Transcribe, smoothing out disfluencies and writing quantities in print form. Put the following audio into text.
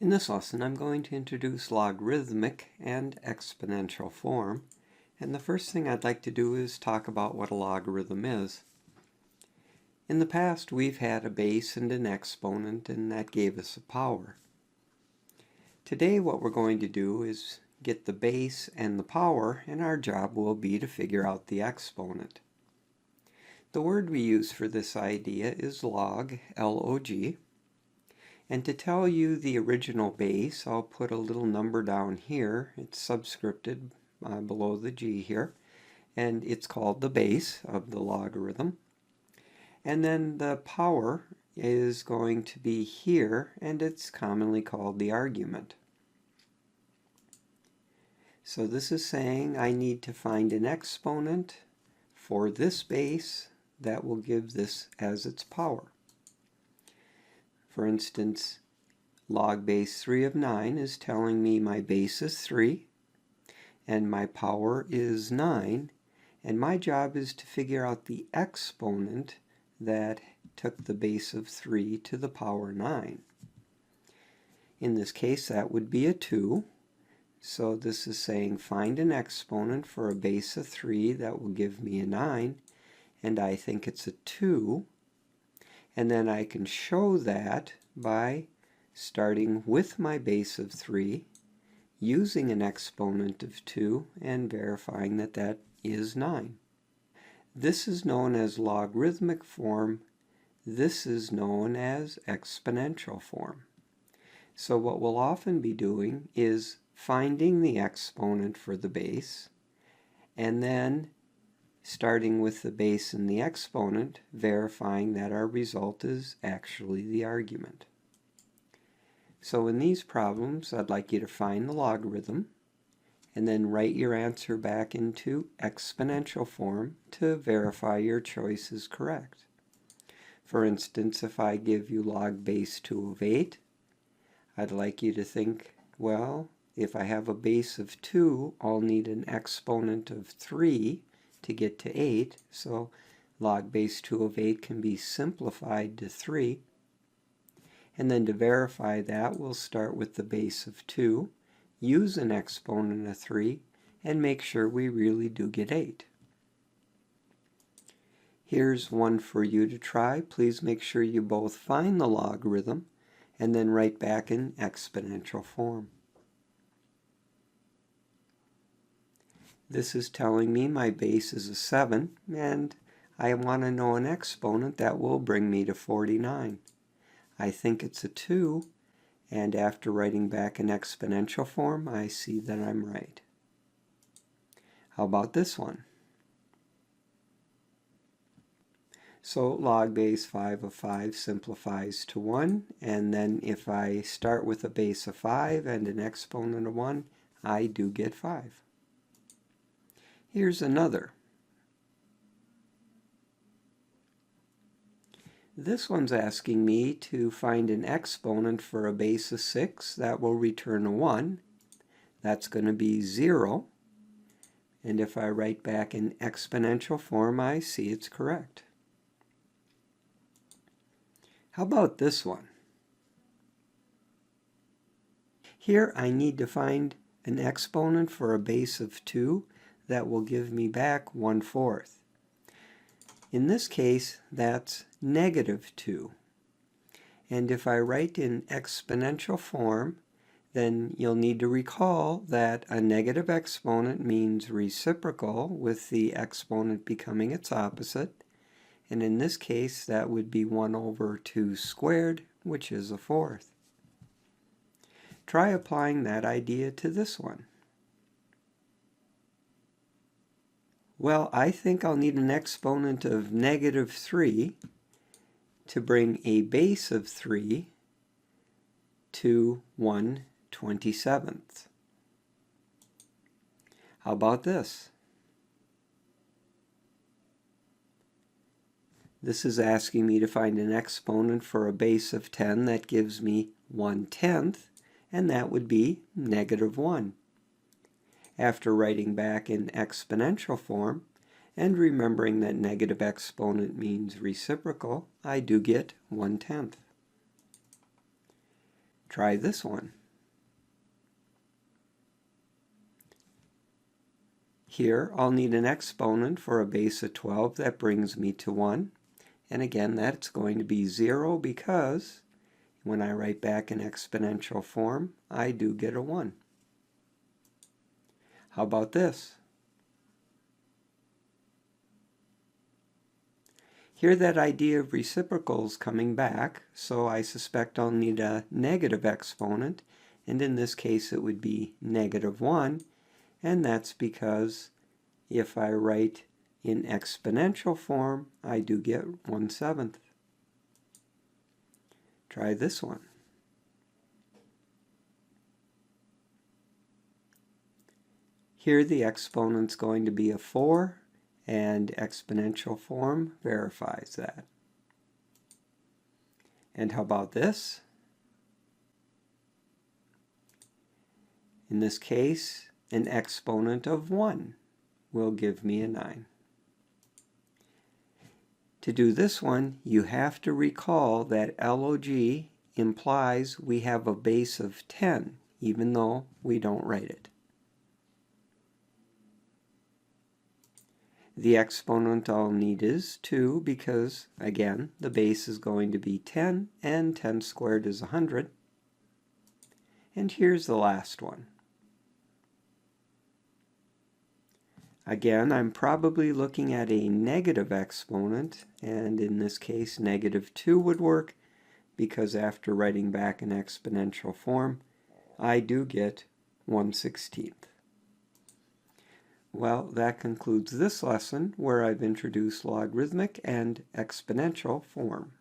In this lesson, I'm going to introduce logarithmic and exponential form. And the first thing I'd like to do is talk about what a logarithm is. In the past, we've had a base and an exponent, and that gave us a power. Today, what we're going to do is get the base and the power, and our job will be to figure out the exponent. The word we use for this idea is log, L-O-G. And to tell you the original base, I'll put a little number down here. It's subscripted below the G here, and it's called the base of the logarithm. And then the power is going to be here, and it's commonly called the argument. So this is saying I need to find an exponent for this base that will give this as its power. For instance, log base 3 of 9 is telling me my base is 3 and my power is 9, and my job is to figure out the exponent that took the base of 3 to the power 9. In this case, that would be a 2. So this is saying find an exponent for a base of 3 that will give me a 9, and I think it's a 2. And then I can show that by starting with my base of 3, using an exponent of 2, and verifying that that is 9. This is known as logarithmic form. This is known as exponential form. So what we'll often be doing is finding the exponent for the base, and then starting with the base and the exponent, verifying that our result is actually the argument. So in these problems, I'd like you to find the logarithm, and then write your answer back into exponential form to verify your choice is correct. For instance, if I give you log base 2 of 8, I'd like you to think, well, if I have a base of 2, I'll need an exponent of 3 to get to 8, so log base 2 of 8 can be simplified to 3. And then to verify that, we'll start with the base of 2, use an exponent of 3, and make sure we really do get 8. Here's one for you to try. Please make sure you both find the logarithm and then write back in exponential form. This is telling me my base is a 7, and I want to know an exponent that will bring me to 49. I think it's a 2, and after writing back in exponential form, I see that I'm right. How about this one? So log base 5 of 5 simplifies to 1, and then if I start with a base of 5 and an exponent of 1, I do get 5. Here's another. This one's asking me to find an exponent for a base of 6 that will return a 1. That's going to be 0. And if I write back in exponential form, I see it's correct. How about this one? Here I need to find an exponent for a base of 2 that will give me back 1/4. In this case, that's -2. And if I write in exponential form, then you'll need to recall that a negative exponent means reciprocal, with the exponent becoming its opposite. And in this case, that would be 1/2 squared, which is a 1/4. Try applying that idea to this one. Well, I think I'll need an exponent of -3 to bring a base of 3 to 1/27. How about this? This is asking me to find an exponent for a base of 10 that gives me 1/10, and that would be -1. After writing back in exponential form and remembering that negative exponent means reciprocal, I do get 1/10. Try this one. Here I'll need an exponent for a base of 12 that brings me to 1. And again, that's going to be 0 because when I write back in exponential form, I do get a 1. How about this? Here that idea of reciprocals coming back, so I suspect I'll need a negative exponent, and in this case it would be -1, and that's because if I write in exponential form, I do get 1/7. Try this one. Here the exponent's going to be a 4, and exponential form verifies that. And how about this? In this case, an exponent of 1 will give me a 9. To do this one, you have to recall that log implies we have a base of 10, even though we don't write it. The exponent I'll need is 2 because, again, the base is going to be 10, and 10 squared is 100. And here's the last one. Again, I'm probably looking at a negative exponent, and in this case, -2 would work, because after writing back in exponential form, I do get 1/16. Well, that concludes this lesson where I've introduced logarithmic and exponential form.